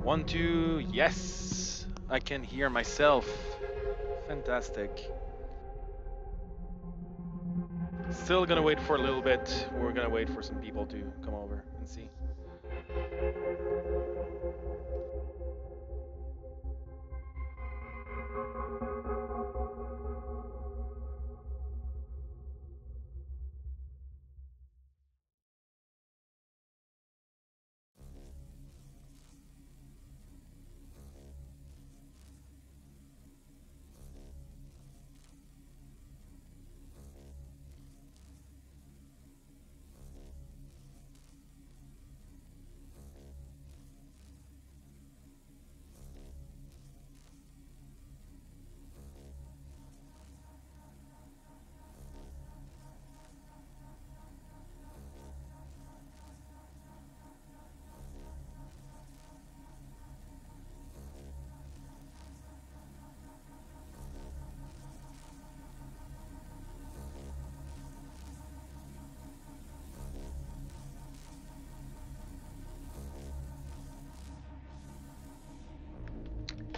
One, two, yes! I can hear myself. Fantastic. Still gonna wait for a little bit. We're gonna wait for some people to come over and see.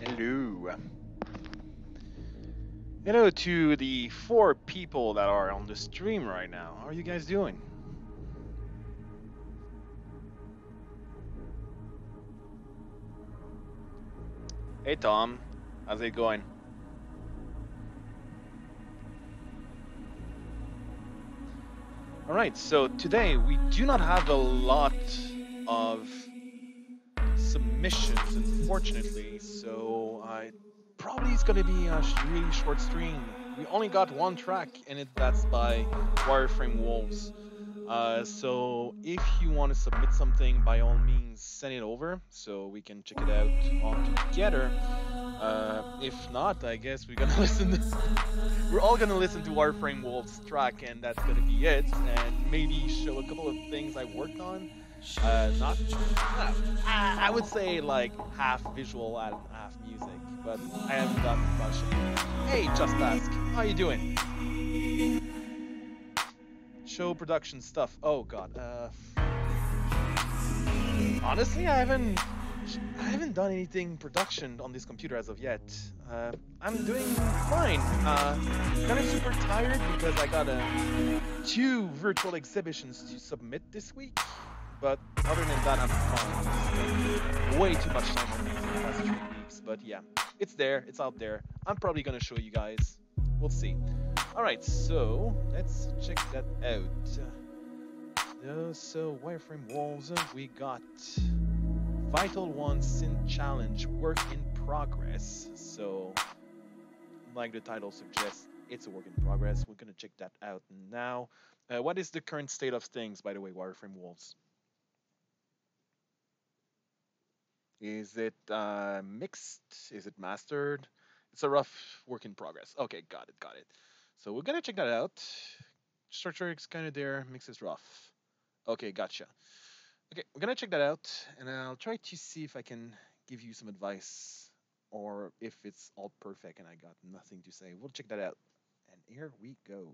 Hello. Hello to the 4 people that are on the stream right now. How are you guys doing? Hey Tom, how's it going? Alright, so today we do not have a lot of submissions, unfortunately, so I probably it's gonna be a really short stream. We only got one track, and that's by Wireframe Wolves. So if you want to submit something, by all means, send it over so we can check it out all together. If not, I guess we're gonna listen. We're all gonna listen to Wireframe Wolves track, and that's gonna be it. And maybe show a couple of things I worked on. Not, I would say like half visual and half music, but I haven't done much. Hey, Just Ask, how you doing? Show production stuff. Oh God. Honestly, I haven't done anything production on this computer as of yet. I'm doing fine. Kind of super tired because I got 2 virtual exhibitions to submit this week. But other than that, I'm fine. Spent way too much time on these in the past 3 weeks. But yeah, it's there. It's out there. I'm probably gonna show you guys. We'll see. All right, so let's check that out. So Wireframe Wolves, we got Vital One Sin Challenge, work in progress. So, like the title suggests, it's a work in progress. We're gonna check that out now. What is the current state of things, by the way, Wireframe Wolves? Is it mixed? Is it mastered? It's a rough work in progress. Okay, got it, got it. So we're gonna check that out. Structure is kind of there, mix is rough. Okay, gotcha. Okay, we're gonna check that out, and I'll try to see if I can give you some advice, or if it's all perfect and I got nothing to say. We'll check that out. And here we go.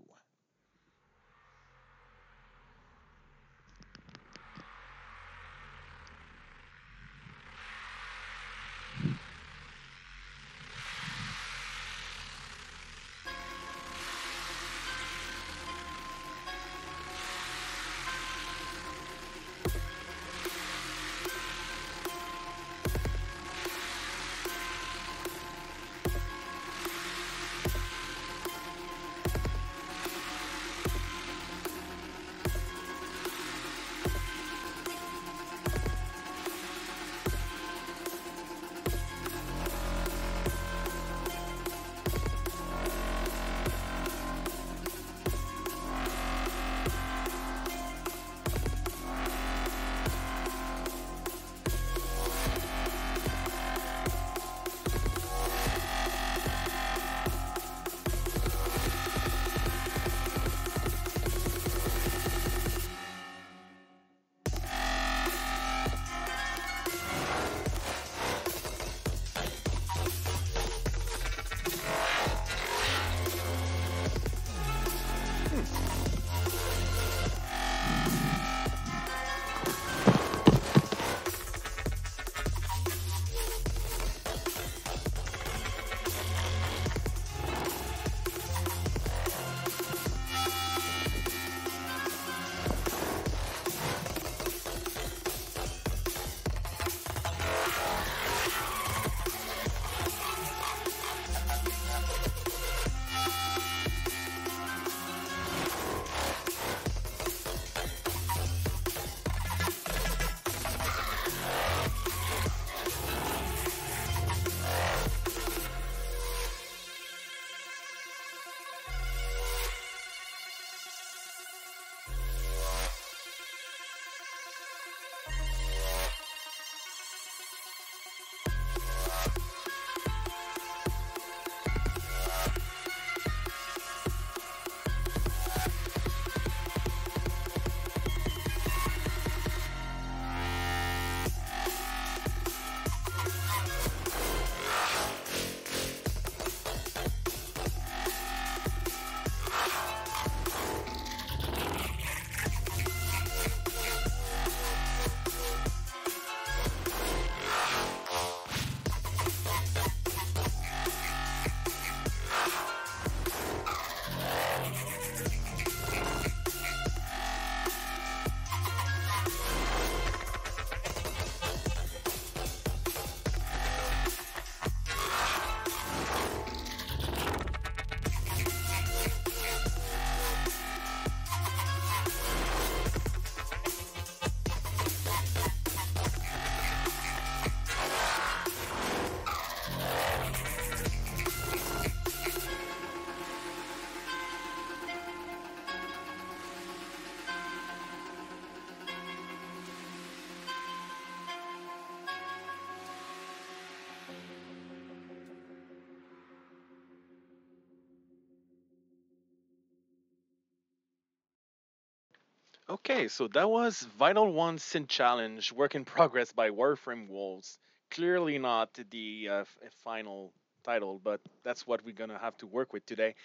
Okay, so that was Vital One Synth Challenge, work in progress by Warframe Wolves. Clearly not the final title, but that's what we're gonna have to work with today.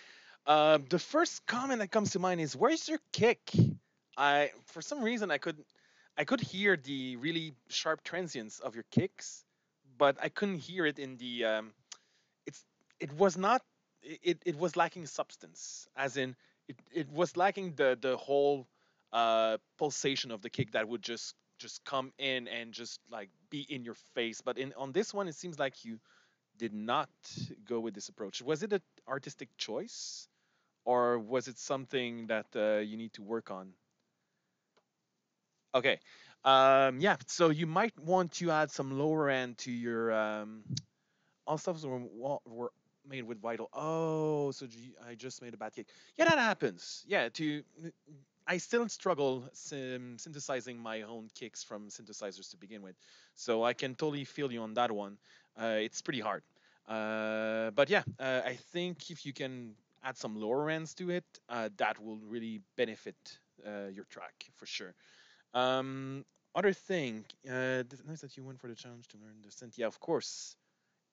The first comment that comes to mind is, "Where's your kick?" For some reason, I could hear the really sharp transients of your kicks, but I couldn't hear it in the it's it was not it was lacking substance, as in it was lacking the whole pulsation of the kick that would just come in and just like be in your face. But in on this one, it seems like you did not go with this approach. Was it an artistic choice, or was it something that you need to work on? Okay. Yeah, so you might want to add some lower end to your all stuffs were made with vital. Oh, so I just made a bad cake. Yeah, that happens. Yeah, to I still struggle synthesizing my own kicks from synthesizers to begin with, so I can totally feel you on that one. It's pretty hard. But yeah, I think if you can add some lower ends to it, that will really benefit your track for sure. Um, Other thing, nice that you went for the challenge to learn the synth. Yeah, of course,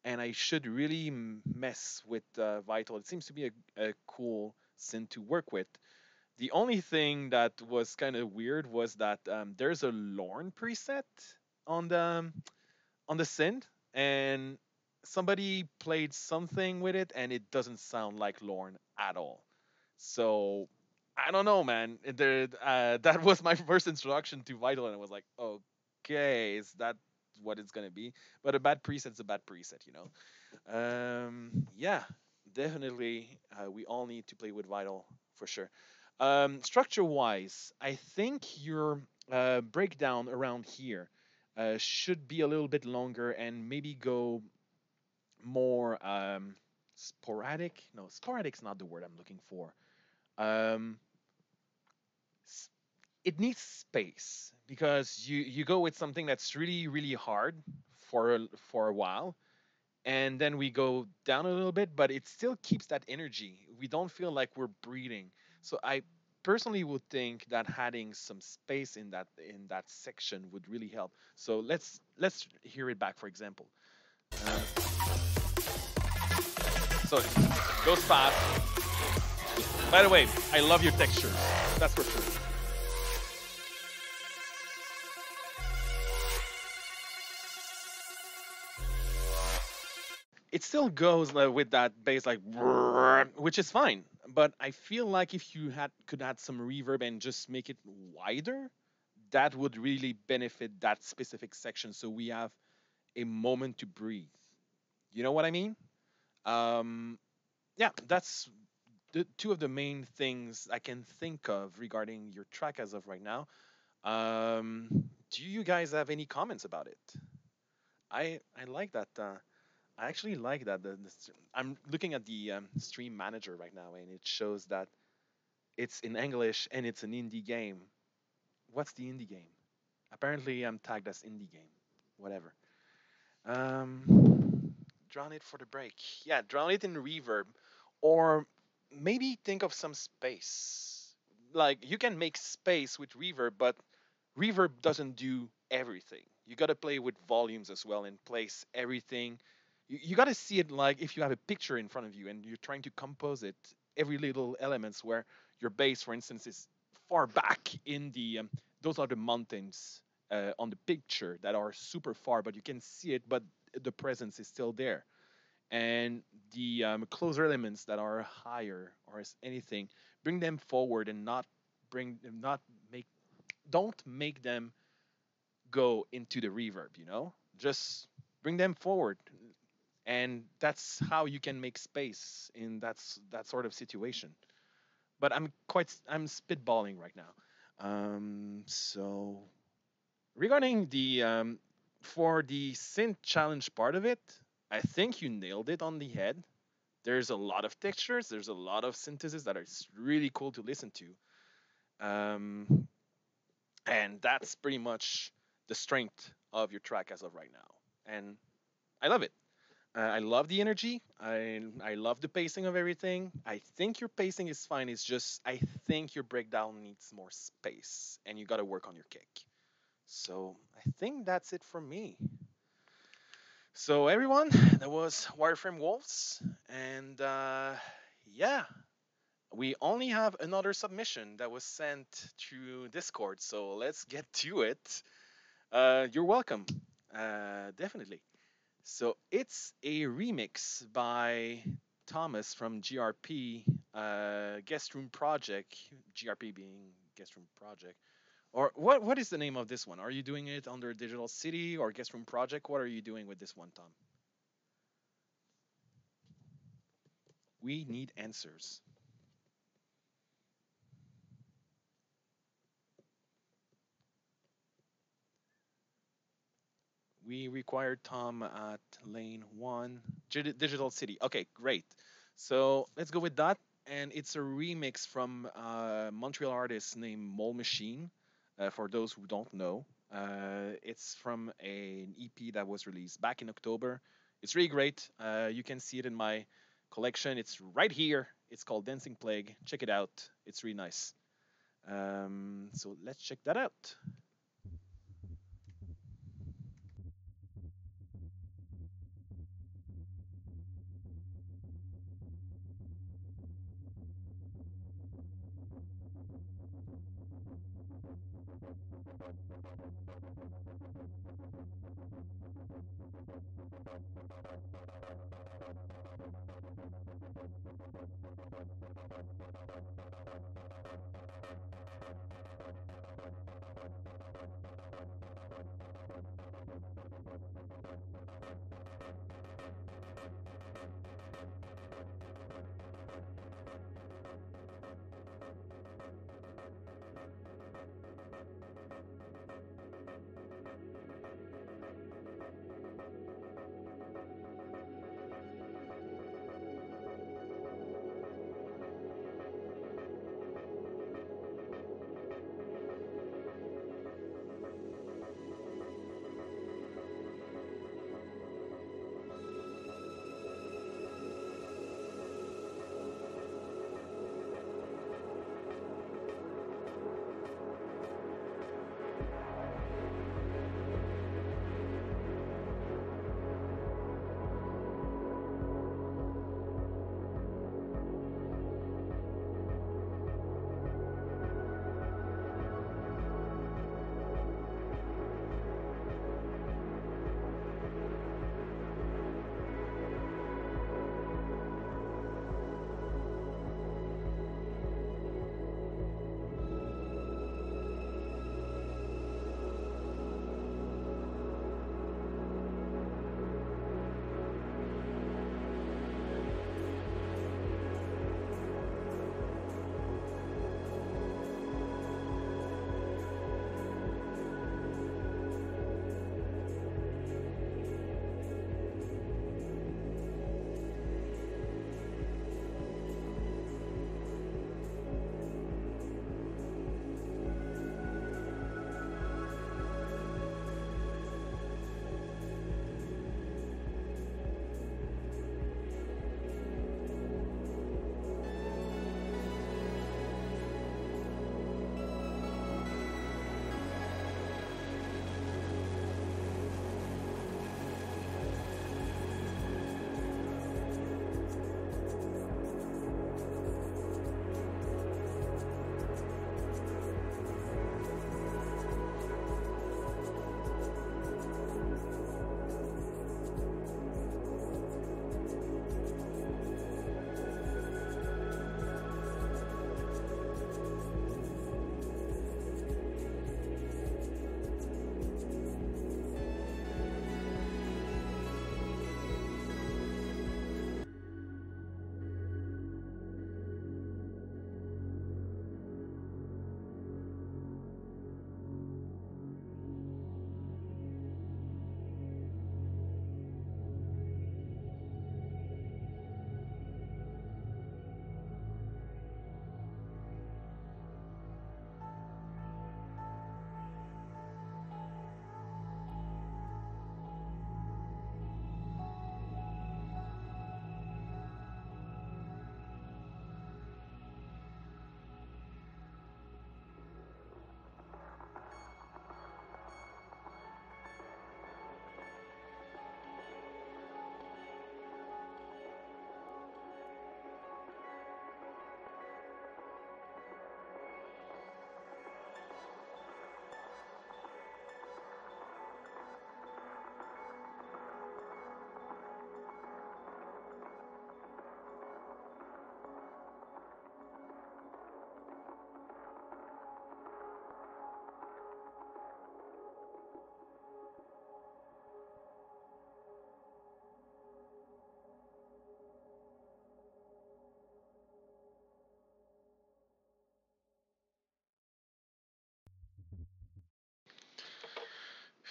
and I should really mess with Vital. It seems to be a cool synth to work with. The only thing that was kind of weird was that there's a Lorne preset on the synth, and somebody played something with it, and it doesn't sound like Lorne at all. So I don't know, man. That was my first introduction to Vital, and I was like, okay, is that what it's gonna be? But a bad preset's a bad preset, you know. Yeah, definitely. We all need to play with Vital for sure. Structure wise, I think your breakdown around here should be a little bit longer and maybe go more sporadic. No, sporadic's not the word I'm looking for. Um, s- it needs space because you go with something that's really hard for a while, and then we go down a little bit, but it still keeps that energy. We don't feel like we're breathing. So I personally would think that adding some space in that section would really help. So let's hear it back, for example. So it goes fast. By the way, I love your texture. That's for sure. It still goes with that bass like which is fine, but I feel like if you had could add some reverb and just make it wider, that would really benefit that specific section, so we have a moment to breathe. You know what I mean? um yeah, that's the two of the main things I can think of regarding your track as of right now. um do you guys have any comments about it? I like that. I actually like that. I'm looking at the stream manager right now, and it shows that it's in English and it's an indie game. What's the indie game? Apparently, I'm tagged as indie game. Whatever. Drown it for the break. Yeah, drown it in reverb, or maybe think of some space. Like you can make space with reverb, but reverb doesn't do everything. You got to play with volumes as well and place everything. You got to see it like if you have a picture in front of you and you're trying to compose it, every little elements where your bass, for instance, is far back in the. Those are the mountains on the picture that are super far, but you can see it, but the presence is still there. And the closer elements that are higher or as anything, bring them forward and not make don't make them go into the reverb, just bring them forward. And that's how you can make space in that sort of situation. But I'm spitballing right now. So regarding the for the synth challenge part of it, I think you nailed it on the head. There's a lot of textures, there's a lot of synthesis that are really cool to listen to. um, and that's pretty much the strength of your track as of right now, and I love it. I love the energy. I love the pacing of everything. I think your pacing is fine. It's just I think your breakdown needs more space, and you got to work on your kick. So I think that's it for me. So everyone, that was Wireframe Wolves, and yeah, we only have another submission that was sent through Discord. So let's get to it. You're welcome. Definitely. So it's a remix by Thomas from GRP, Guest Room Project, GRP being Guest Room Project. Or what is the name of this one? Are you doing it under Digital City or Guest Room Project? What are you doing with this one, Tom? We need answers. We required Tom at lane one, Digital City. Okay, great. So let's go with that. And it's a remix from a Montreal artist named Mole Machine. For those who don't know, it's from an EP that was released back in October. It's really great. You can see it in my collection. It's right here. It's called Dancing Plague. Check it out. It's really nice. So let's check that out.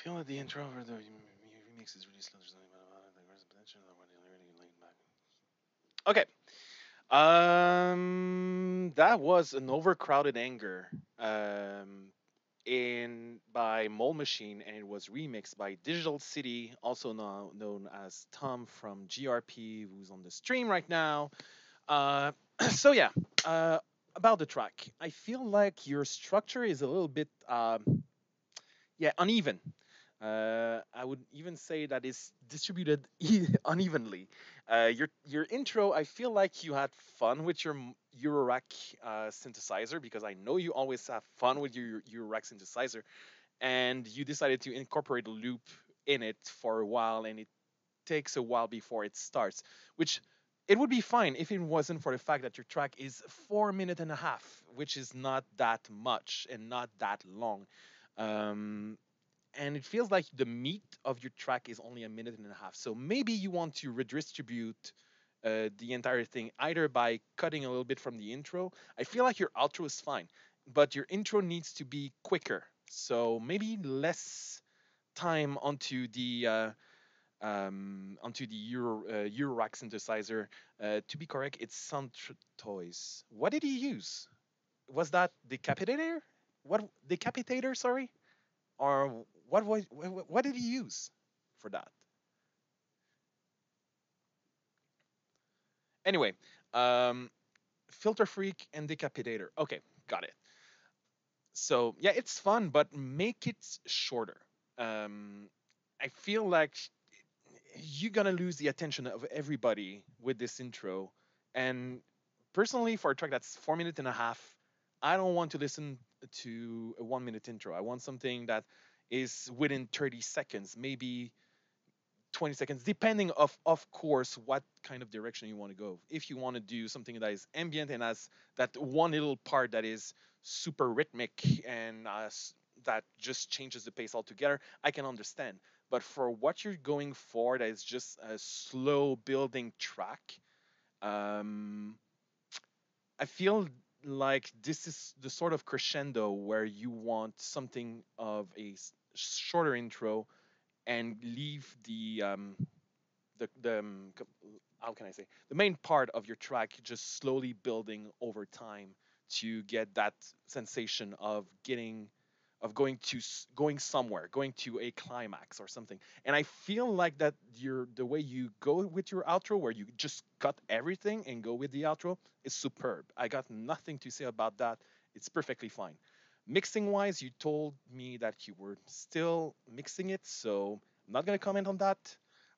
feel that the intro for the remix is really slow. There's nothing about it. Like, where's the potential? Really laid back. Okay. That was an overcrowded anger. In by Mole Machine, and it was remixed by Digital City, also now known as Tom from GRP, who's on the stream right now. Uh, so yeah, uh, about the track, I feel like your structure is a little bit yeah, uneven. I would even say that it's distributed unevenly. Your intro, I feel like you had fun with your Eurorack synthesizer, because I know you always have fun with your Eurorack synthesizer, and you decided to incorporate a loop in it for a while, and it takes a while before it starts, which it would be fine if it wasn't for the fact that your track is 4 minutes and a half, which is not that much and not that long. Um, and it feels like the meat of your track is only a minute and a half. So maybe you want to redistribute the entire thing either by cutting a little bit from the intro. I feel like your outro is fine, but your intro needs to be quicker. So maybe less time onto the Eurorack synthesizer. To be correct, it's Sound Toys. What did he use? Was that Decapitator? What Decapitator? Sorry, or what did he use for that? Anyway, um, Filter Freak and Decapitator. Okay, got it. So yeah, it's fun, but make it shorter. Um, I feel like you're gonna lose the attention of everybody with this intro. And personally, for a track that's 4 minutes and a half, I don't want to listen to a 1 minute intro. I want something that is within 30 seconds, maybe 20 seconds, depending of course what kind of direction you want to go. If you want to do something that is ambient and has that one little part that is super rhythmic and that just changes the pace altogether, I can understand. But for what you're going for, that is just a slow building track, um, I feel like this is the sort of crescendo where you want something of a shorter intro and leave the how can I say, the main part of your track just slowly building over time to get that sensation of getting of going to going somewhere, going to a climax or something. And I feel like that the way you go with your outro, where you just cut everything and go with the outro, is superb. I got nothing to say about that. It's perfectly fine. Mixing wise, you told me that you were still mixing it, so I'm not gonna comment on that.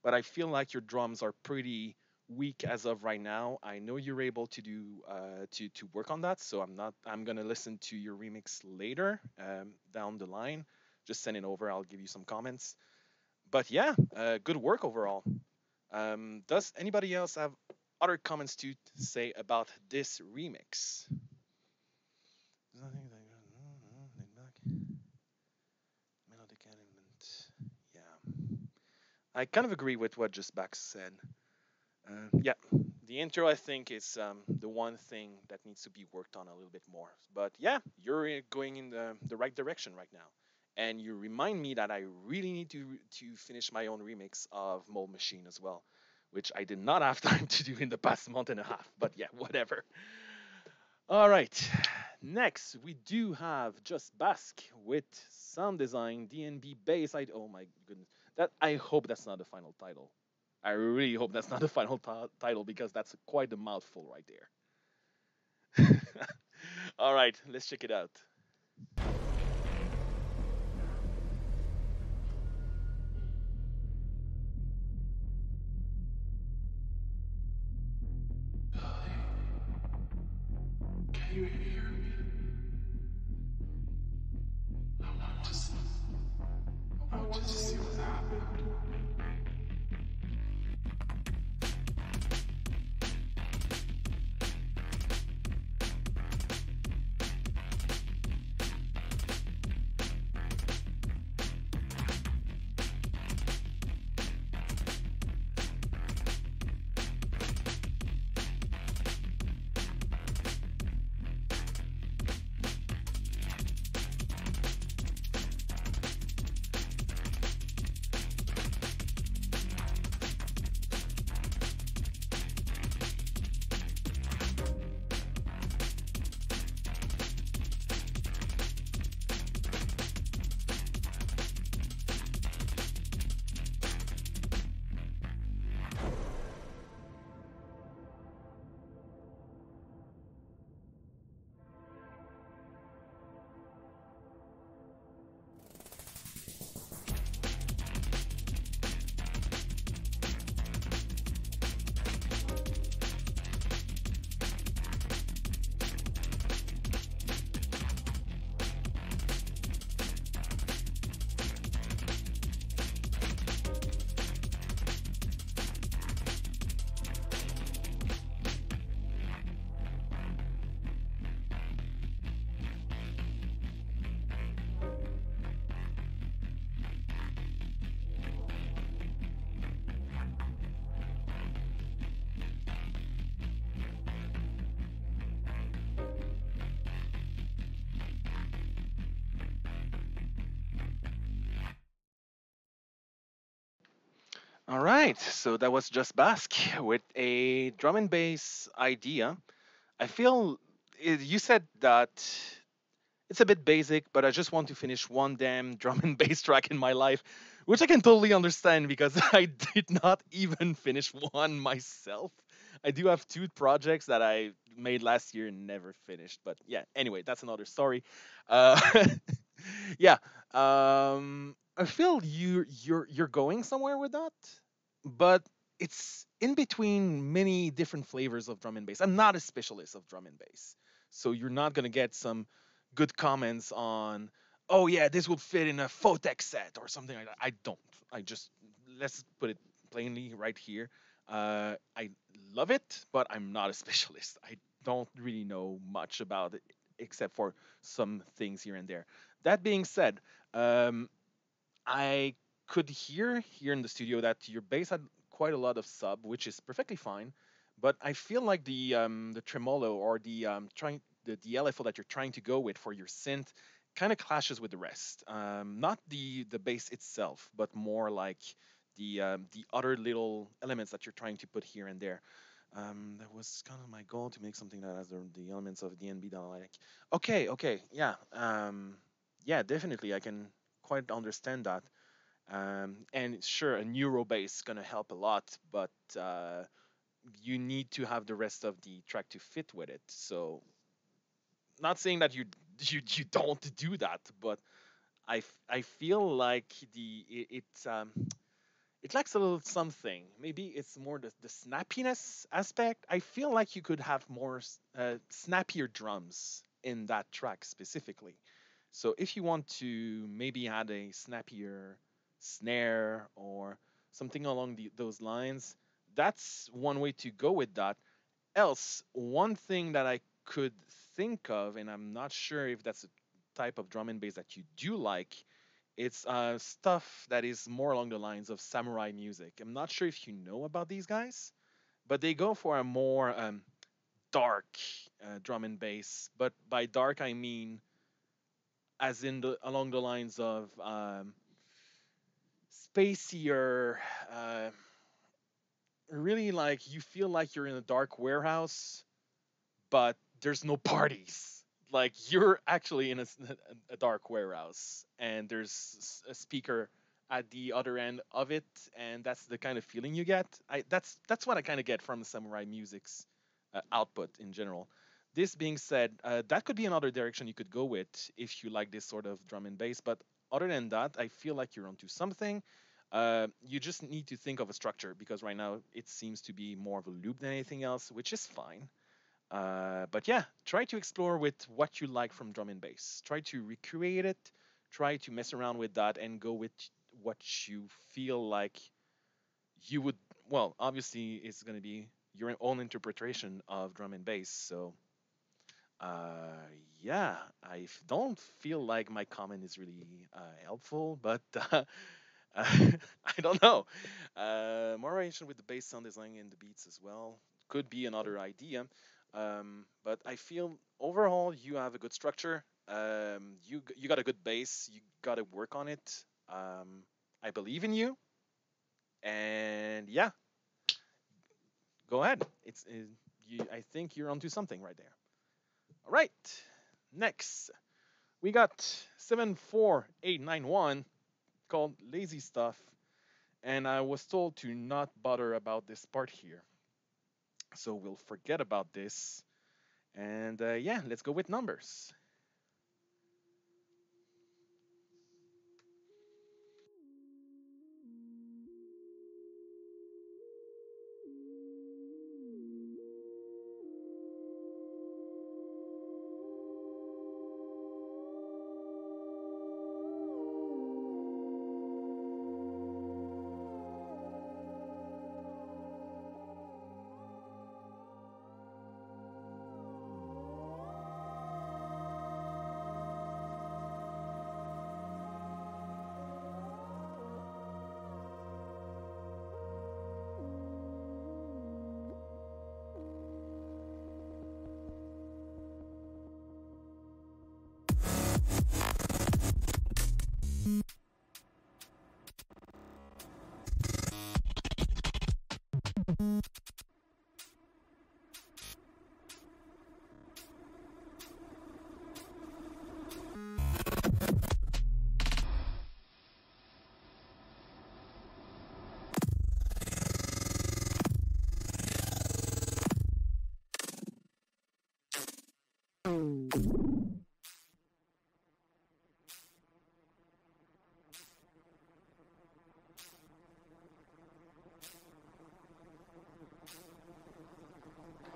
But I feel like your drums are pretty weak as of right now. I know you're able to do to work on that, so I'm not. I'm gonna listen to your remix later down the line. Just send it over. I'll give you some comments. But yeah, good work overall. Does anybody else have other comments to say about this remix? Melodic element. Yeah, I kind of agree with what just Bax said. Yeah, the intro I think is the one thing that needs to be worked on a little bit more. But yeah, you're going in the right direction right now, and you remind me that I really need to finish my own remix of Mold Machine as well, which I did not have time to do in the past month and a half. But yeah, whatever. All right. Next, we do have Just Bask with sound design, DNB bass. Oh my goodness. That I hope that's not the final title. I really hope that's not the final title, because that's quite a mouthful right there. All right, let's check it out. Can you hear me? I want to see what happened. All right, so that was just Basque with a drum and bass idea. I feel you said that it's a bit basic, but I just want to finish one damn drum and bass track in my life, which I can totally understand because I did not even finish one myself. I do have two projects that I made last year and never finished, but yeah. Anyway, that's another story. Uh, yeah, I feel you're going somewhere with that, but it's in between many different flavors of drum and bass. I'm not a specialist of drum and bass, so you're not gonna get some good comments on, oh yeah, this would fit in a Photek set or something like that. I don't. I just let's put it plainly right here. I love it, but I'm not a specialist. I don't really know much about it except for some things here and there. That being said, um, I could hear here in the studio that your bass had quite a lot of sub, which is perfectly fine. But I feel like the tremolo or the LFO that you're trying to go with for your synth kind of clashes with the rest. Not the bass itself, but more like the other little elements that you're trying to put here and there. That was kind of my goal to make something that has the elements of DNB that I like. Okay, okay, yeah, yeah, definitely, I can quite understand that. And sure, a neuro bass gonna help a lot, but you need to have the rest of the track to fit with it. So, not saying that you don't do that, but I feel like it lacks a little something. Maybe it's more the snappiness aspect. I feel like you could have more snappier drums in that track specifically. So if you want to maybe add a snappier snare or something along those lines, that's one way to go with that. Else, one thing that I could think of, and I'm not sure if that's a type of drum and bass that you do like, it's stuff that is more along the lines of samurai music. I'm not sure if you know about these guys, but they go for a more dark drum and bass. But by dark, I mean as in along the lines of spacier, uh, really like you feel like you're in a dark warehouse, but there's no parties. Like you're actually in a dark warehouse, and there's a speaker at the other end of it, and that's the kind of feeling you get. That's what I kind of get from samurai music's output in general. This being said, that could be another direction you could go with if you like this sort of drum and bass. But other than that, I feel like you're onto something. You just need to think of a structure because right now it seems to be more of a loop than anything else, which is fine. But yeah, try to explore with what you like from drum and bass. Try to recreate it. Try to mess around with that and go with what you feel like you would. Well, obviously, it's going to be your own interpretation of drum and bass. So, uh, yeah, don't feel like my comment is really helpful, but I don't know. More variation with the bass sound design and the beats as well could be another idea. But I feel overall you have a good structure. You got a good bass. You got to work on it. I believe in you. And yeah, go ahead. I think you're onto something right there. All right. Next, we got 74891 called Lazy Stuff. And I was told to not bother about this part here. So we'll forget about this. And yeah, let's go with numbers.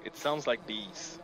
It sounds like bees.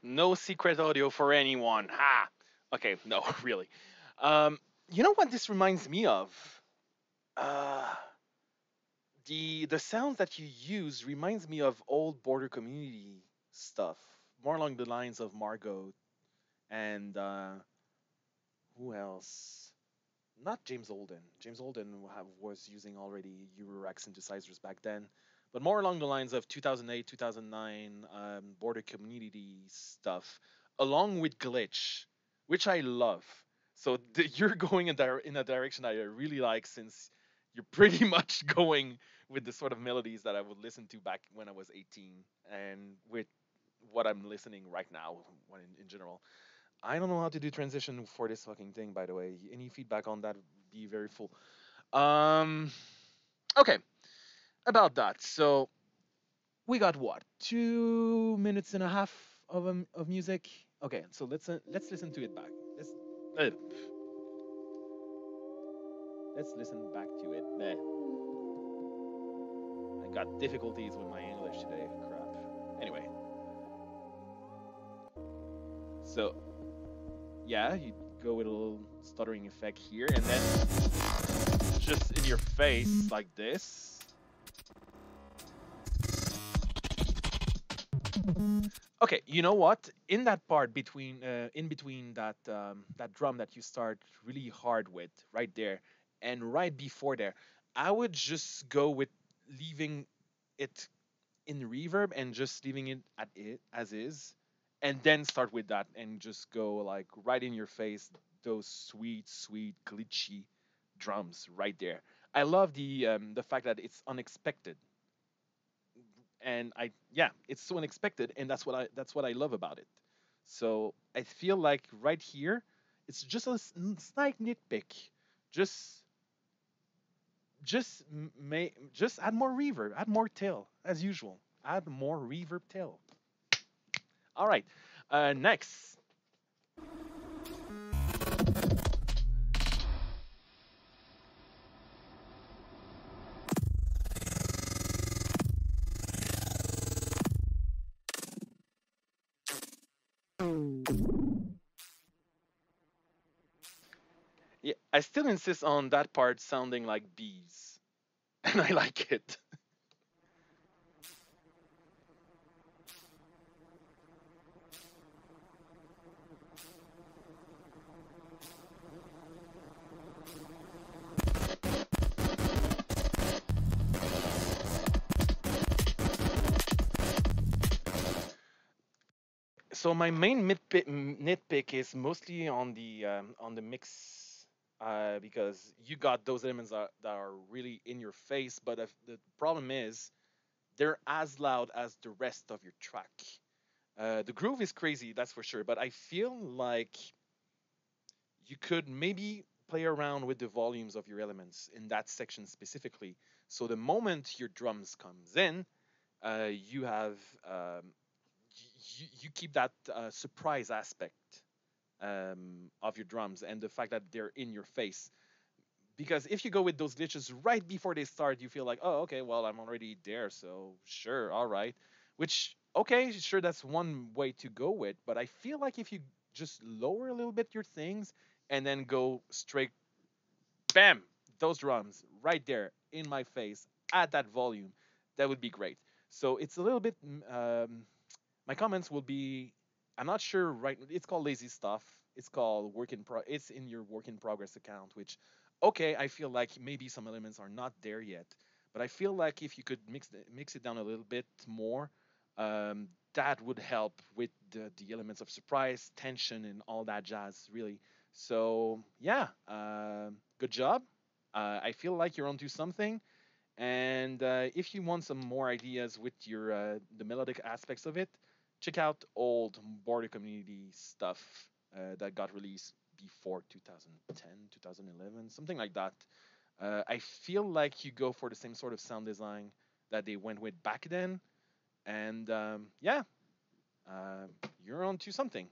No secret audio for anyone. Ha! Okay, no, really. Um, you know what this reminds me of? Uh, the sounds that you use reminds me of old border community stuff, more along the lines of Margot and who else? Not James Holden. James Holden was using already Eurorack synthesizers back then, but more along the lines of 2008, 2009 border community stuff, along with glitch, which I love. So you're going in a direction I really like, since you're pretty much going with the sort of melodies that I would listen to back when I was 18, and with what I'm listening right now, when in general. I don't know how to do transition for this fucking thing, by the way. Any feedback on that would be very full. Um, okay, about that. So we got what? 2 minutes and a half of music. Okay, so let's listen to it back. Uh, let's listen back to it. Meh. I got difficulties with my English today. Crap. Anyway, so yeah, you go with a little stuttering effect here, and then just in your face like this. Okay, you know what? In that part between, in between that drum that you start really hard with, right there, and right before there, I would just go with leaving it in reverb and just leaving it at it as is, and then start with that and just go like right in your face, those sweet, sweet glitchy drums right there. I love the fact that it's unexpected, and yeah, it's so unexpected, and that's what I love about it. So I feel like right here, it's just a slight nitpick. Just just add more reverb, add more tail as usual. Add more reverb tail. All right, next. Yeah, I still insist on that part sounding like bees, and I like it. So my main nitpick is mostly on the mix, because you got those elements that are really in your face, but if the problem is they're as loud as the rest of your track. The groove is crazy, that's for sure, but I feel like you could maybe play around with the volumes of your elements in that section specifically. So the moment your drums comes in, you have you keep that surprise aspect of your drums and the fact that they're in your face. Because if you go with those glitches right before they start, you feel like, oh, okay, well, I'm already there, so sure, all right. Which, okay, sure, that's one way to go with, but I feel like if you just lower a little bit your things and then go straight, bam, those drums right there in my face at that volume, that would be great. So it's a little bit my comments will be I'm not sure right it's called lazy stuff. It's called it's in your work in progress account, which okay, I feel like maybe some elements are not there yet. But I feel like if you could mix it down a little bit more, that would help with the elements of surprise, tension, and all that jazz, really. So yeah, good job. I feel like you're onto something. And if you want some more ideas with your the melodic aspects of it, check out old border community stuff that got released before 2010, 2011, something like that. I feel like you go for the same sort of sound design that they went with back then, and yeah, you're on to something.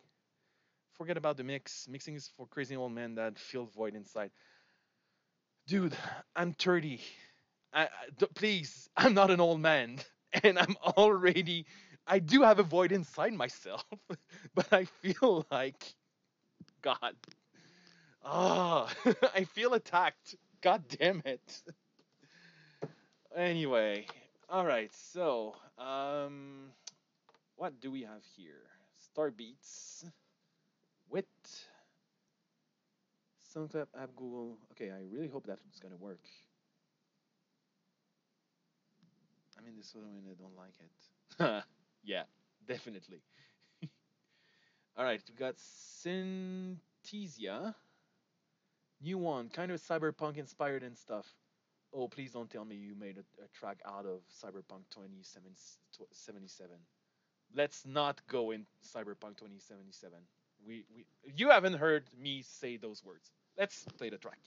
Forget about the mix. Mixing is for crazy old men that feel void inside. Dude, I'm 30. Please, I'm not an old man, and I'm already. I do have a void inside myself, but I feel like God. Ah, I feel attacked. God damn it. Anyway, all right. So, what do we have here? Star Beats with SoundCloud app Google. Okay, I really hope that's gonna work. I mean, this other one I don't like it. Yeah, definitely. All right, we got Synthesia. New one, kind of cyberpunk inspired and stuff. Oh, please don't tell me you made a track out of Cyberpunk 2077. Let's not go in Cyberpunk 2077. You haven't heard me say those words. Let's play the track.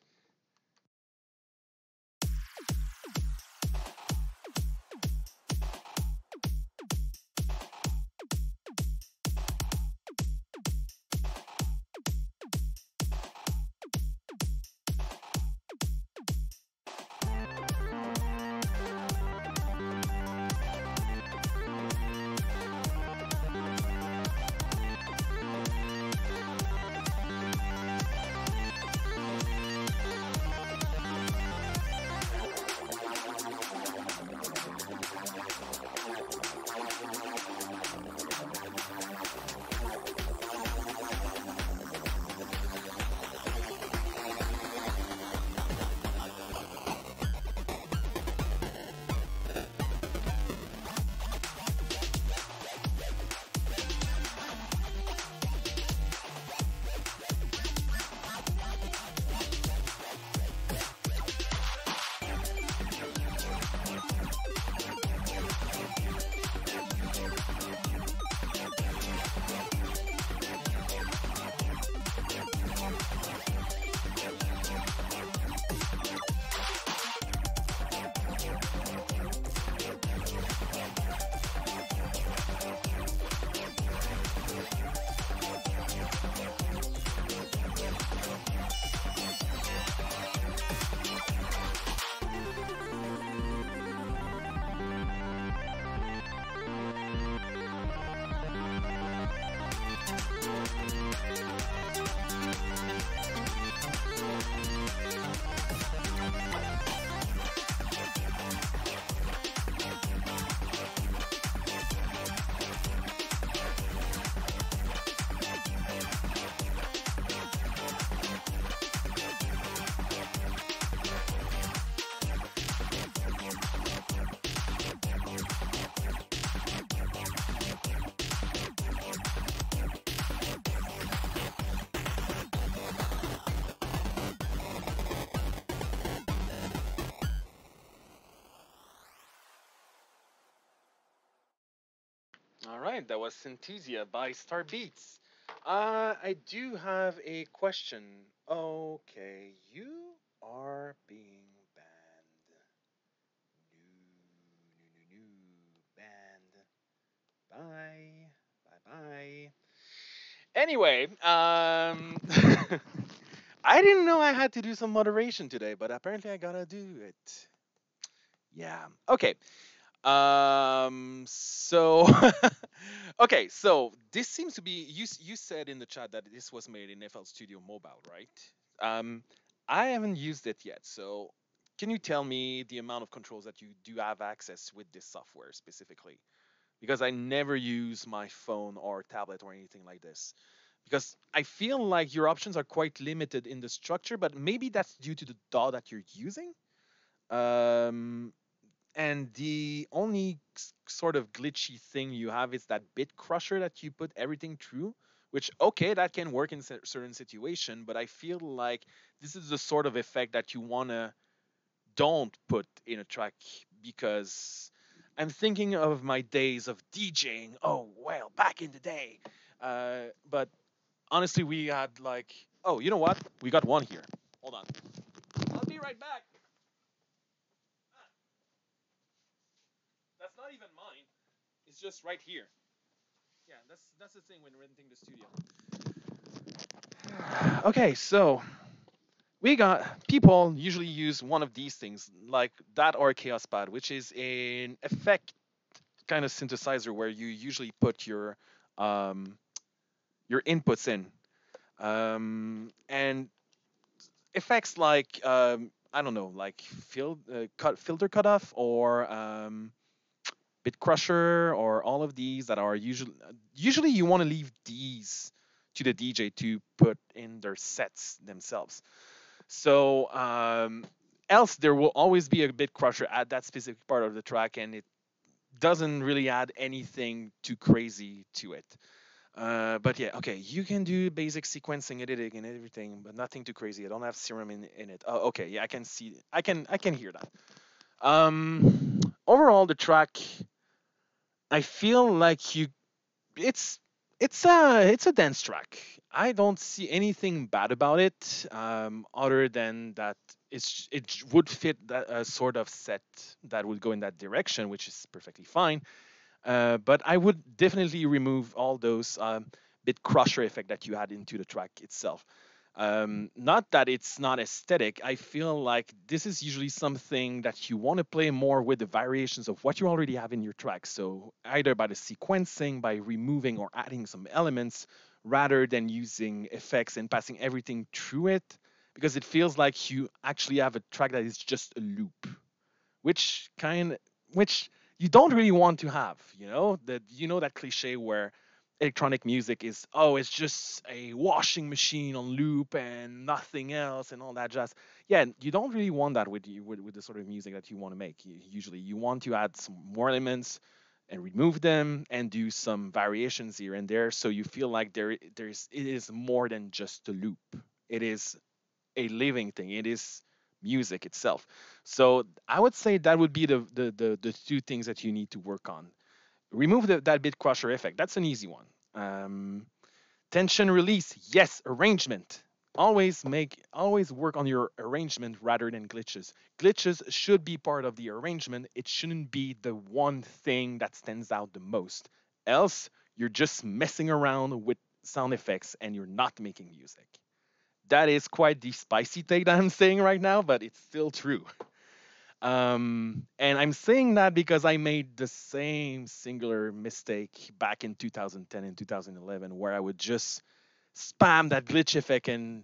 All right, that was Synthesia by Star Beats. I do have a question. Okay, you are being banned. No, no, no, no, banned. Bye. Bye bye. Anyway, I didn't know I had to do some moderation today, but apparently I gotta do it. Yeah. Okay. So okay, so this seems to be you said in the chat that this was made in FL Studio Mobile, right? Um, I haven't used it yet, so can you tell me the amount of controls that you do have access with this software specifically? Because I never use my phone or tablet or anything like this. Because I feel like your options are quite limited in the structure, but maybe that's due to the DAW that you're using. Um, and the only sort of glitchy thing you have is that bit crusher that you put everything through, which okay, that can work in certain situation, but I feel like this is the sort of effect that you wanna don't put in a track because I'm thinking of my days of DJing. Oh well, back in the day. But honestly, we had like, oh, you know what? We got one here. Hold on. I'll be right back. That's not even mine. It's just right here. Yeah, that's the thing when renting the studio. Okay, so we got people usually use one of these things like that or a chaos pad, which is an effect kind of synthesizer where you usually put um, your inputs in, and effects like I don't know, like filter cutoff or bit crusher or all of these that are usually you want to leave these to the DJ to put in their sets themselves. So else there will always be a bit crusher at that specific part of the track, and it doesn't really add anything too crazy to it. But yeah, okay, you can do basic sequencing, editing, and everything, but nothing too crazy. I don't have serum in it. Oh, okay, yeah, I can see, I can hear that. Overall, the track, I feel like it's it's a dance track. I don't see anything bad about it, other than that it would fit that sort of set that would go in that direction, which is perfectly fine. But I would definitely remove all those bit crusher effect that you had into the track itself. Not that it's not aesthetic. I feel like this is usually something that you want to play more with the variations of what you already have in your track. So either by the sequencing, by removing or adding some elements, rather than using effects and passing everything through it, because it feels like you actually have a track that is just a loop, which you don't really want to have, that that cliche where electronic music is, oh, it's just a washing machine on loop and nothing else and all that jazz. Yeah, you don't really want that with the sort of music that you want to make. Usually you want to add some more elements and remove them and do some variations here and there, so you feel like it is more than just a loop. It is a living thing. It is music itself. So I would say that would be the two things that you need to work on. Remove that bit crusher effect. That's an easy one. Tension release, yes. Arrangement. Always work on your arrangement rather than glitches. Glitches should be part of the arrangement. It shouldn't be the one thing that stands out the most. Else you're just messing around with sound effects and you're not making music. That is quite the spicy take that I'm saying right now, but it's still true. And I'm saying that because I made the same singular mistake back in 2010 and 2011, where I would just spam that glitch effect and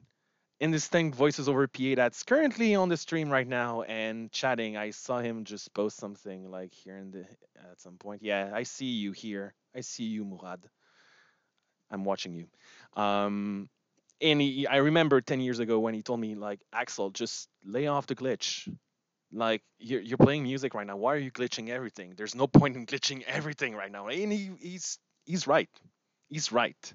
indistinct voices over PA that's currently on the stream right now and chatting. I saw him just post something like here at some point. Yeah, I see you here. I see you, Murad. I'm watching you. Um, and I remember 10 years ago when he told me like, Axel, just lay off the glitch. Like you're playing music right now. Why are you glitching everything? There's no point in glitching everything right now. And he's right. He's right.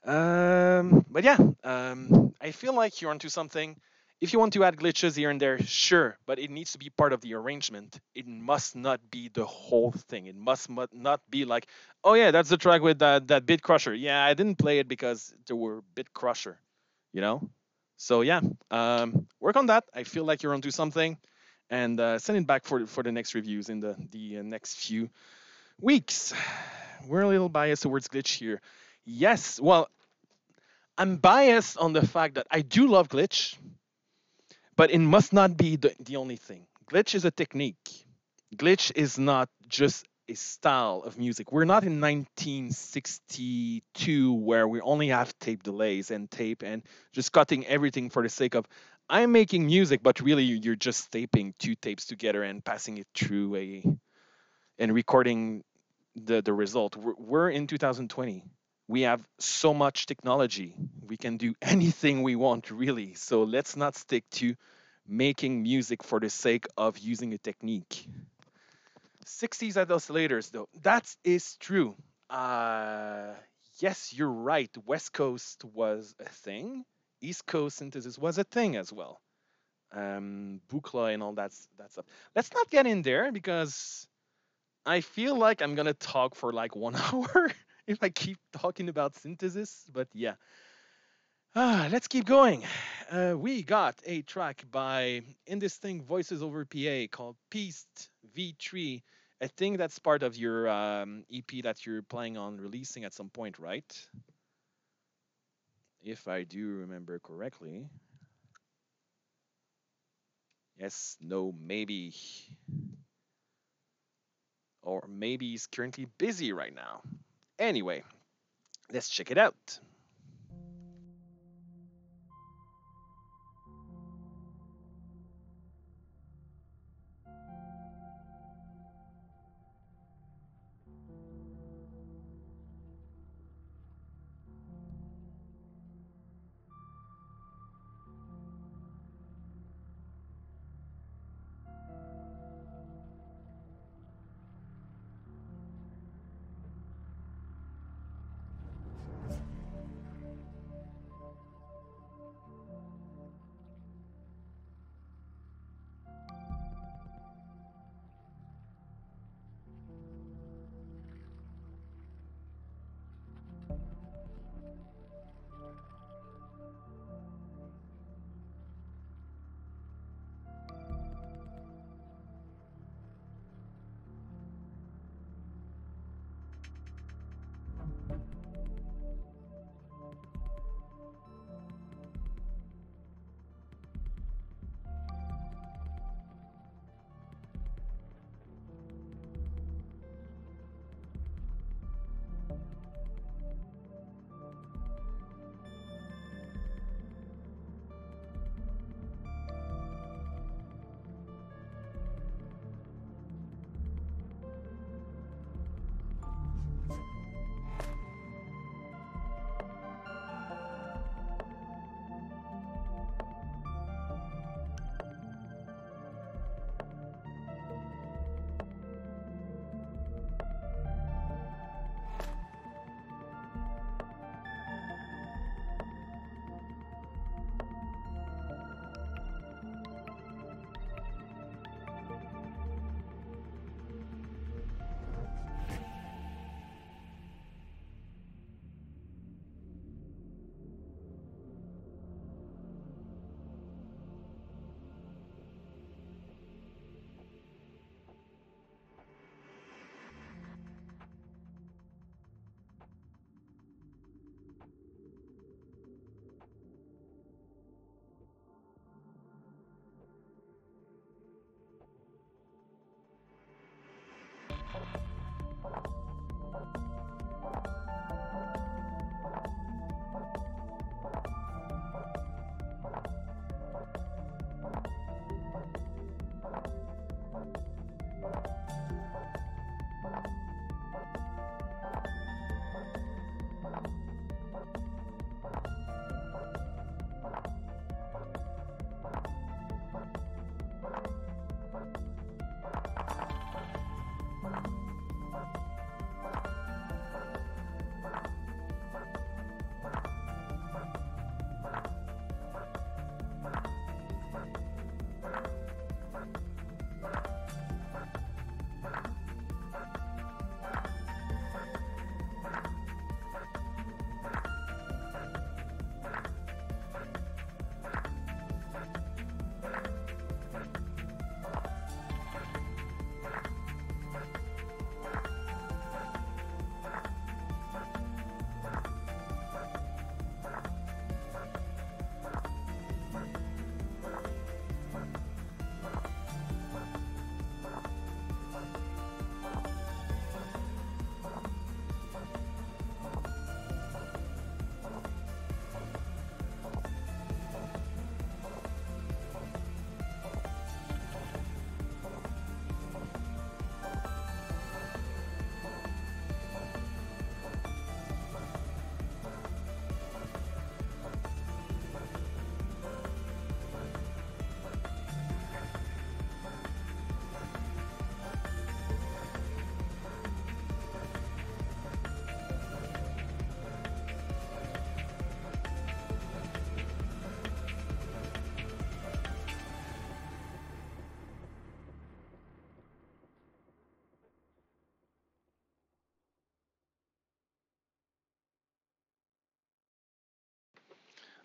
But yeah, I feel like you're onto something. If you want to add glitches here and there, sure, but it needs to be part of the arrangement. It must not be the whole thing. It must not be like, oh yeah, that's the track with that bit crusher. Yeah, I didn't play it because there were bit crusher, you know. So yeah, work on that. I feel like you're onto something, and send it back for the next reviews in the next few weeks. We're a little biased towards glitch here. Yes, well, I'm biased on the fact that I do love glitch, but it must not be the only thing. Glitch is a technique. Glitch is not just a style of music. We're not in 1962 where we only have tape delays and tape and just cutting everything for the sake of I'm making music, but really you're just taping two tapes together and passing it through a and recording the result. We're in 2020. We have so much technology. We can do anything we want, really. So let's not stick to making music for the sake of using a technique. 60s at oscillators, though, that is true. Uh, yes, you're right. West Coast was a thing. East Coast synthesis was a thing as well. Buchla and all that stuff. Let's not get in there because I feel like I'm gonna talk for like 1 hour if I keep talking about synthesis. But yeah, let's keep going. We got a track by Indistinct Voices over PA called Beast V3. I think that's part of your EP that you're planning on releasing at some point, right? If I do remember correctly. Yes, no, maybe. Or maybe he's currently busy right now. Anyway, let's check it out.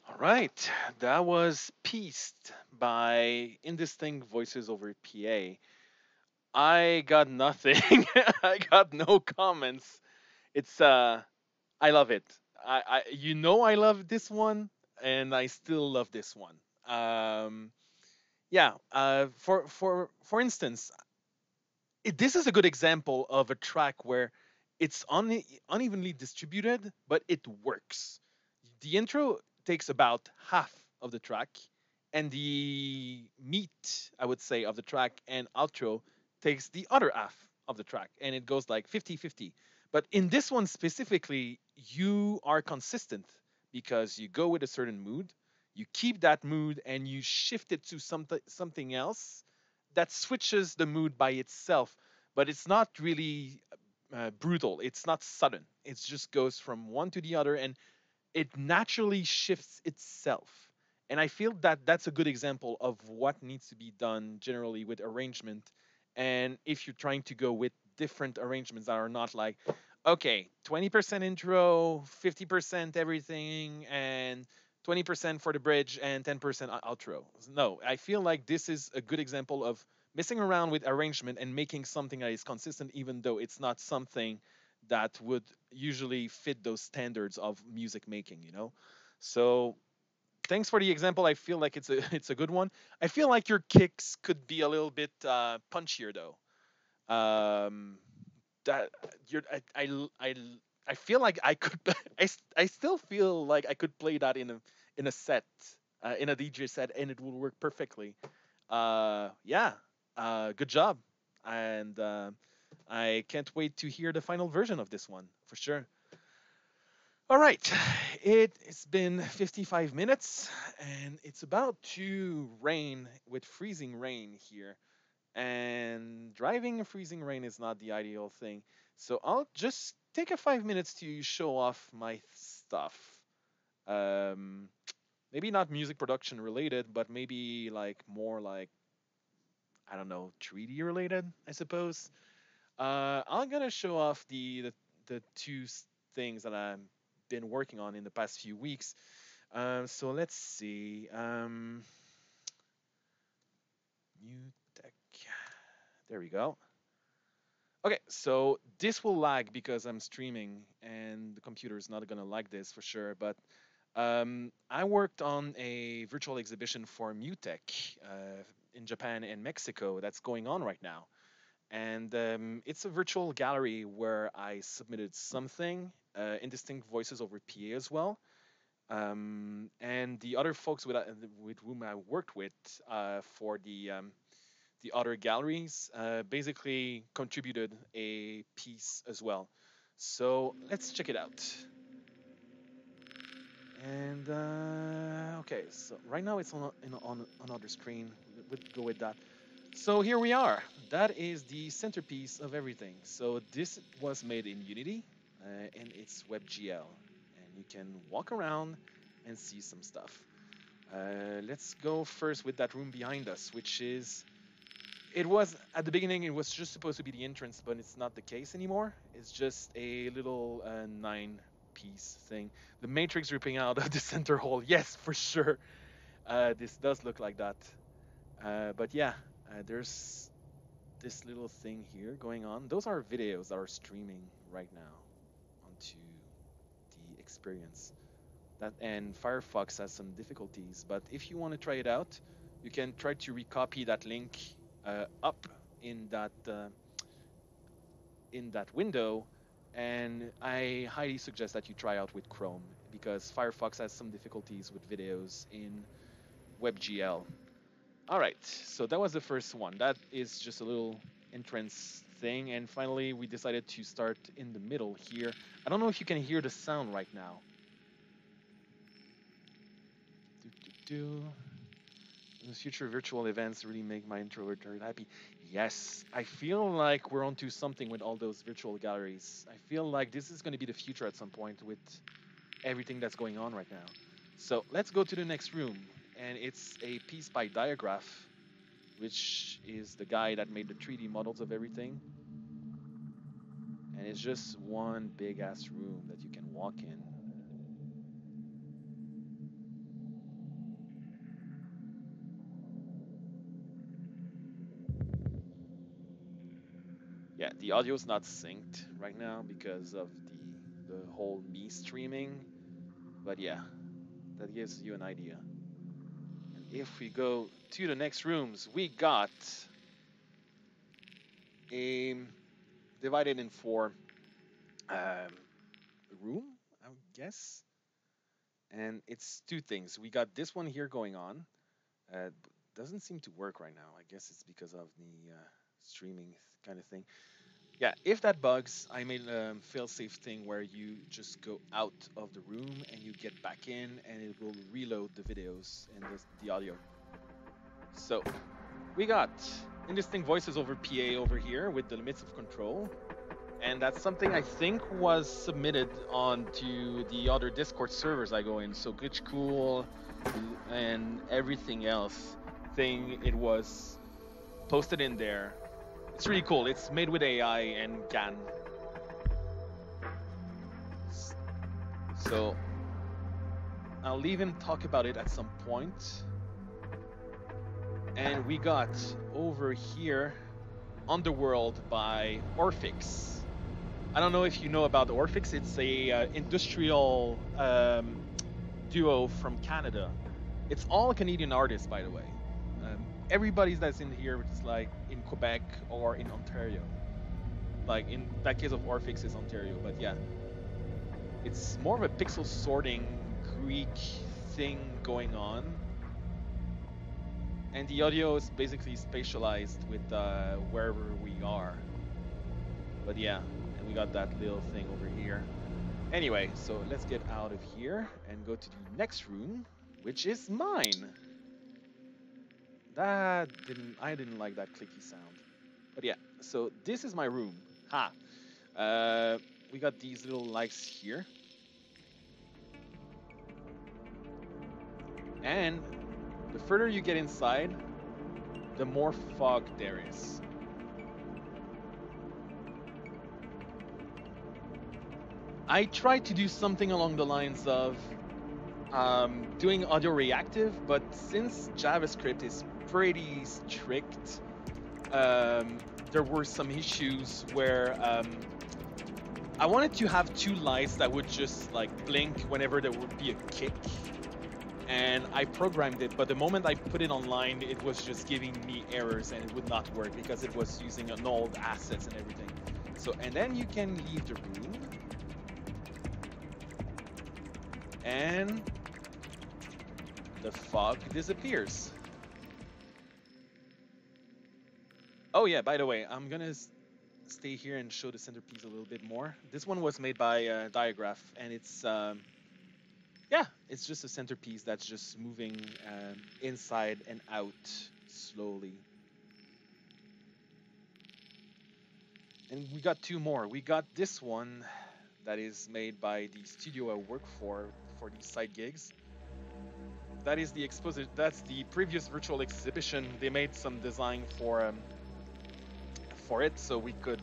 All right, that was Pieced by Indistinct Voices over PA. I got nothing. I got no comments. It's I love it. I love this one, and I still love this one. Yeah. For instance, this is a good example of a track where it's unevenly distributed, but it works. The intro takes about half of the track, and the meat, I would say, of the track and outro takes the other half of the track, and it goes like 50-50. But in this one specifically, you are consistent because you go with a certain mood, you keep that mood, and you shift it to something else that switches the mood by itself, but it's not really brutal. It's not sudden. It just goes from one to the other, and it naturally shifts itself. And I feel that that's a good example of what needs to be done generally with arrangement. And if you're trying to go with different arrangements that are not like, okay, 20% intro, 50% everything, and 20% for the bridge and 10% outro. No, I feel like this is a good example of messing around with arrangement and making something that is consistent, even though it's not something that would usually fit those standards of music making, you know? So thanks for the example. I feel like it's a it's a good one. I feel like your kicks could be a little bit punchier though. Um, that you're I feel like I could I still feel like I could play that in a set in a DJ set and it would work perfectly. Yeah, good job, and I can't wait to hear the final version of this one for sure. All right, it's been 55 minutes and it's about to rain with freezing rain here. And driving in freezing rain is not the ideal thing. So I'll just take a 5 minutes to show off my stuff. Um, Maybe not music production related, but maybe like more like, I don't know, 3D related, I suppose. I'm gonna show off the things that I've been working on in the past few weeks. So let's see. New tech. There we go. Okay, so this will lag because I'm streaming and the computer is not gonna like this for sure. But I worked on a virtual exhibition for Mutech in Japan and Mexico that's going on right now. And it's a virtual gallery where I submitted something, Indistinct Voices over PA as well. And the other folks with whom I worked with for the other galleries basically contributed a piece as well. So let's check it out. And okay, so right now it's on another screen. We'll go with that. So here we are. That is the centerpiece of everything. So this was made in Unity, and it's WebGL, and you can walk around and see some stuff. Let's go first with that room behind us, which is it was at the beginning. It was just supposed to be the entrance, but it's not the case anymore. It's just a little nine-piece thing. The matrix ripping out of the center hole. Yes, for sure. This does look like that. But yeah, there's this little thing here going on. Those are videos that are streaming right now onto the experience. That and Firefox has some difficulties, but if you want to try it out, you can try to recopy that link up in that window. And I highly suggest that you try out with Chrome because Firefox has some difficulties with videos in WebGL. All right, so that was the first one. That is just a little entrance thing. And finally, we decided to start in the middle here. I don't know if you can hear the sound right now. Do, do, do. Those future virtual events really make my introvert very happy. Yes, I feel like we're onto something with all those virtual galleries. I feel like this is going to be the future at some point with everything that's going on right now. So let's go to the next room. And it's a piece by Diagraph, which is the guy that made the 3D models of everything. And it's just one big ass room that you can walk in. Yeah, the audio's not synced right now because of the whole me streaming. But yeah, that gives you an idea. And if we go to the next rooms, we got a divided in four um, room, I would guess. And it's two things. We got this one here going on. Doesn't seem to work right now. I guess it's because of the streaming kind of thing. Yeah, if that bugs, I made a fail-safe thing where you just go out of the room and you get back in, and it will reload the videos and the audio. So we got interesting voices over PA over here with the limits of control. And that's something I think was submitted onto the other Discord servers I go in. So glitch.cool and everything else thing, it was posted in there. It's really cool. It's made with AI and GAN. So I'll leave him talk about it at some point. And we got over here Underworld by Orphix. I don't know if you know about Orphix. It's a industrial duo from Canada. It's all Canadian artists, by the way. Everybody that's in here is like in Quebec or in Ontario. Like in that case of Orphix is Ontario, but yeah. It's more of a pixel sorting Greek thing going on. And the audio is basically spatialized with wherever we are. But yeah, and we got that little thing over here. Anyway, so let's get out of here and go to the next room, which is mine. I didn't like that clicky sound. But yeah, so this is my room. Ha! We got these little lights here. And the further you get inside, the more fog there is. I tried to do something along the lines of doing audio reactive, but since JavaScript is pretty strict, there were some issues where I wanted to have two lights that would just like blink whenever there would be a kick. And I programmed it, but the moment I put it online, it was just giving me errors and it would not work because it was using an old assets and everything. So, and then you can leave the room. And the fog disappears. Oh yeah, by the way, I'm gonna stay here and show the centerpiece a little bit more. This one was made by Diagraph, and it's yeah, it's just a centerpiece that's just moving inside and out slowly. And we got two more. We got this one that is made by the studio I work for these side gigs. That is the exposition. That's the previous virtual exhibition. They made some design for it, so we could.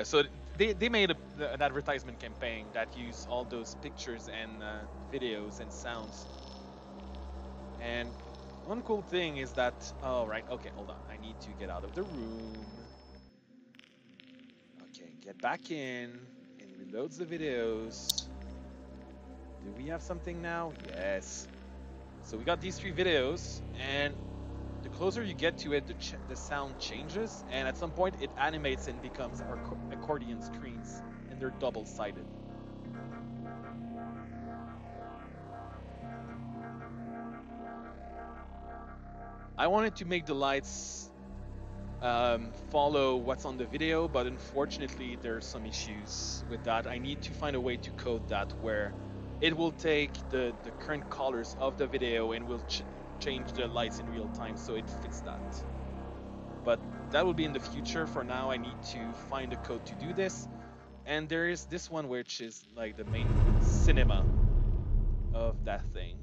So they made an advertisement campaign that used all those pictures and videos and sounds. And one cool thing is that, oh right, okay, hold on. I need to get out of the room. Okay, get back in, and reloads the videos. Do we have something now? Yes. So we got these three videos, and the closer you get to it, the sound changes, and at some point it animates and becomes accordion screens, and they're double-sided. I wanted to make the lights follow what's on the video, but unfortunately there's some issues with that. I need to find a way to code that where it will take the current colors of the video and will change the lights in real time so it fits that. But that will be in the future. For now, I need to find a code to do this. And there is this one which is like the main cinema of that thing.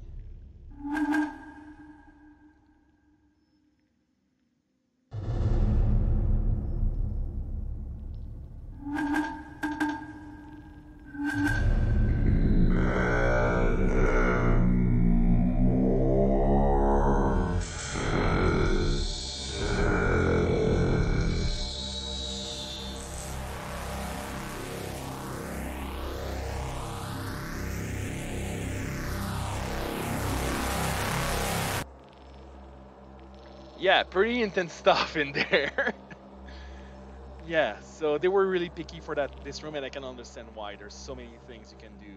yeah, pretty intense stuff in there. Yeah, so they were really picky for that this room, and I can understand why. There's so many things you can do.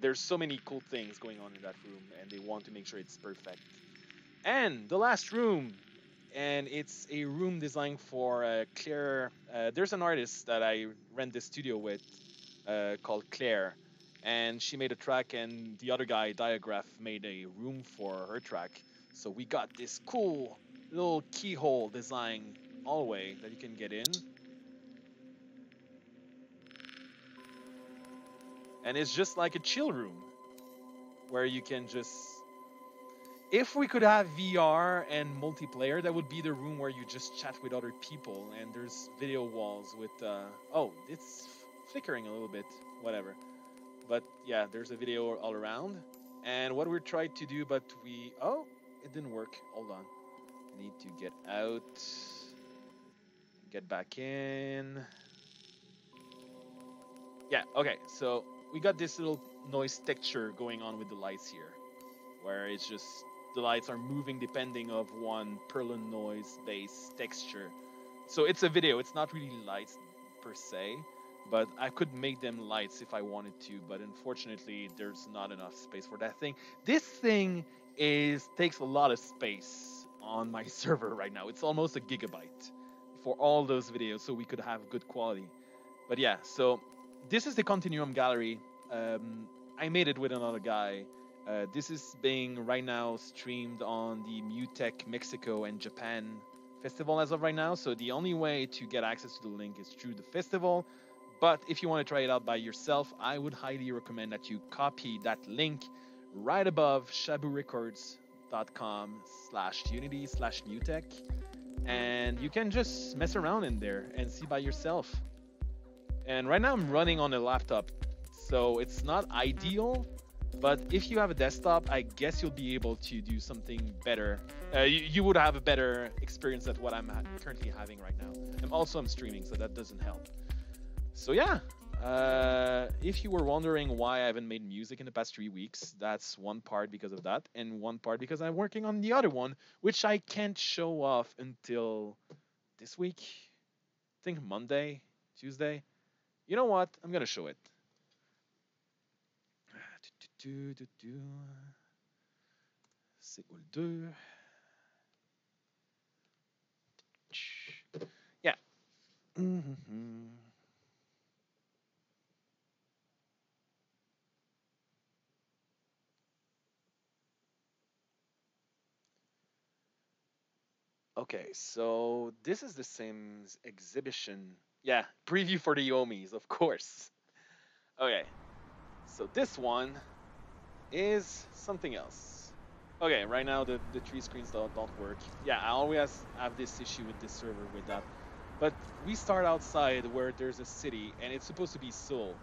There's so many cool things going on in that room, and they want to make sure it's perfect. And the last room, and it's a room designed for Claire. There's an artist that I rent this studio with called Claire, and she made a track, and the other guy, Diagraph, made a room for her track. So we got this cool little keyhole design hallway that you can get in, and it's just like a chill room where you can just. If we could have VR and multiplayer, that would be the room where you just chat with other people, and there's video walls with. Oh, it's flickering a little bit. Whatever. But yeah, there's a video all around. And what we tried to do, but oh, it didn't work. Hold on. Need to get out, get back in. Yeah, okay. So we got this little noise texture going on with the lights here, where it's just the lights are moving depending of one Perlin noise based texture. So it's a video. It's not really lights per se, but I could make them lights if I wanted to, but unfortunately there's not enough space for that thing. This thing takes a lot of space on my server right now. It's almost a gigabyte for all those videos, so we could have good quality. But yeah, so this is the Continuum Gallery. I made it with another guy. This is being right now streamed on the Mutech Mexico and Japan festival as of right now. So the only way to get access to the link is through the festival. But if you want to try it out by yourself, I would highly recommend that you copy that link right above shaburecords.com/unity/mutech. And you can just mess around in there and see by yourself. And right now I'm running on a laptop, so it's not ideal. But if you have a desktop, I guess you'll be able to do something better. You would have a better experience than what I'm currently having right now. I'm streaming, so that doesn't help. So yeah, if you were wondering why I haven't made music in the past 3 weeks, that's one part because of that, and one part because I'm working on the other one, which I can't show off until this week. I think Monday, Tuesday. You know what? I'm gonna show it. C'est où le 2? Yeah. Okay, so this is the same exhibition. Yeah, preview for the Yomis, of course. Okay, so this one is something else. Okay, right now the three screens don't work. Yeah, I always have this issue with this server with that. But we start outside where there's a city, and it's supposed to be Seoul.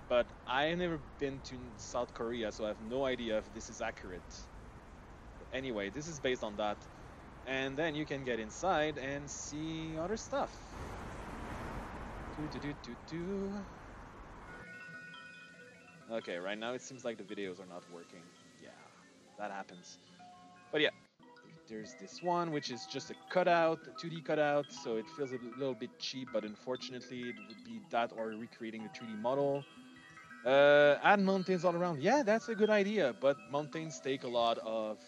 But I've never been to South Korea, so I have no idea if this is accurate. But anyway, this is based on that. And then you can get inside and see other stuff. Okay, right now it seems like the videos are not working. Yeah, that happens. But yeah, there's this one, which is just a cutout, a 2D cutout, so it feels a little bit cheap, but unfortunately it would be that or recreating the 3D model. Add mountains all around. Yeah, that's a good idea, but mountains take a lot of...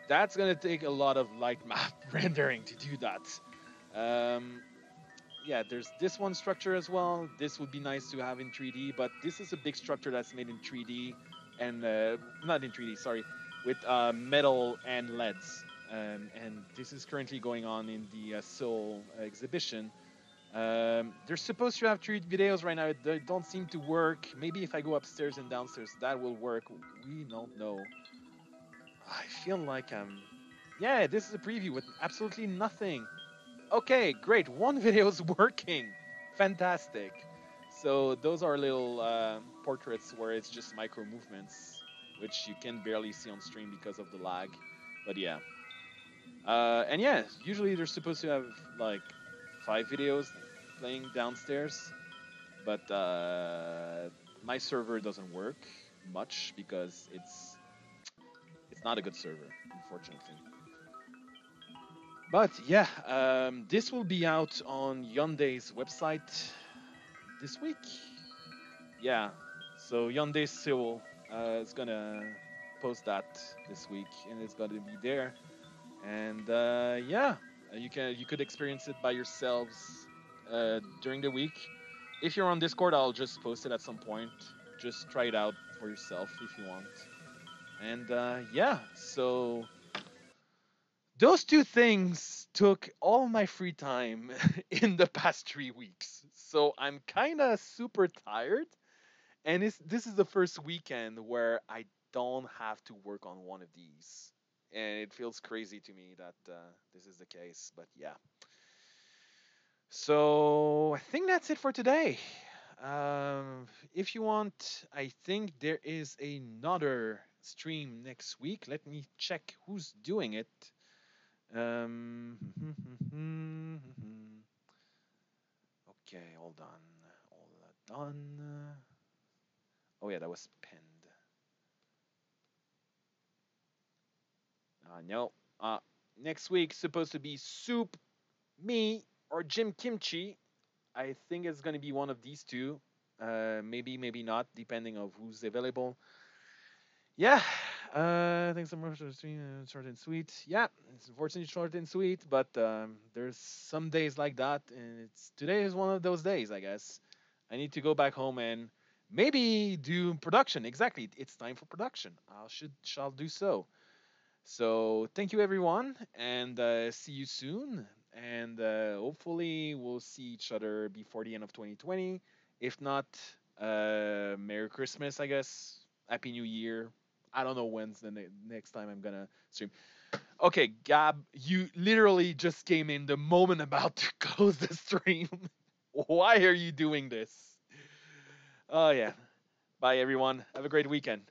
That's going to take a lot of light map rendering to do that. Yeah, there's this one structure as well. This would be nice to have in 3D, but this is a big structure that's made in 3D and not in 3D, sorry, with metal and LEDs. And this is currently going on in the Seoul exhibition. They're supposed to have 3D videos right now. They don't seem to work. Maybe if I go upstairs and downstairs, that will work. We don't know. I feel like yeah, this is a preview with absolutely nothing. Okay, great. One video is working. Fantastic. So those are little portraits where it's just micro movements, which you can barely see on stream because of the lag. But yeah. And yeah, usually they're supposed to have like 5 videos playing downstairs. But my server doesn't work much because it's not a good server, unfortunately. But yeah, this will be out on Hyundai's website this week. Yeah, so Hyundai Seoul is gonna post that this week, and it's gonna be there. And yeah, you could experience it by yourselves during the week. If you're on Discord, I'll just post it at some point. Just try it out for yourself if you want. And yeah, so those two things took all my free time in the past 3 weeks. So I'm kind of super tired. And this is the first weekend where I don't have to work on one of these. And it feels crazy to me that this is the case. But yeah. So I think that's it for today. If you want, I think there is another stream next week. Let me check who's doing it. Um, okay, hold on. Hold on. Oh yeah, that was pinned. No. Next week supposed to be Soup, me, or Jim Kimchi. I think it's gonna be one of these two. Maybe, maybe not, depending of who's available. Yeah. I think some more short and sweet. Yeah, it's unfortunately short and sweet, but there's some days like that, and it's today is one of those days, I guess. I need to go back home and maybe do production. Exactly, it's time for production. Shall do so. So thank you everyone, and see you soon. And hopefully we'll see each other before the end of 2020. If not, Merry Christmas, I guess. Happy New Year. I don't know when's the next time I'm gonna stream. Okay, Gab, you literally just came in the moment about to close the stream. Why are you doing this? Oh yeah. Bye everyone. Have a great weekend.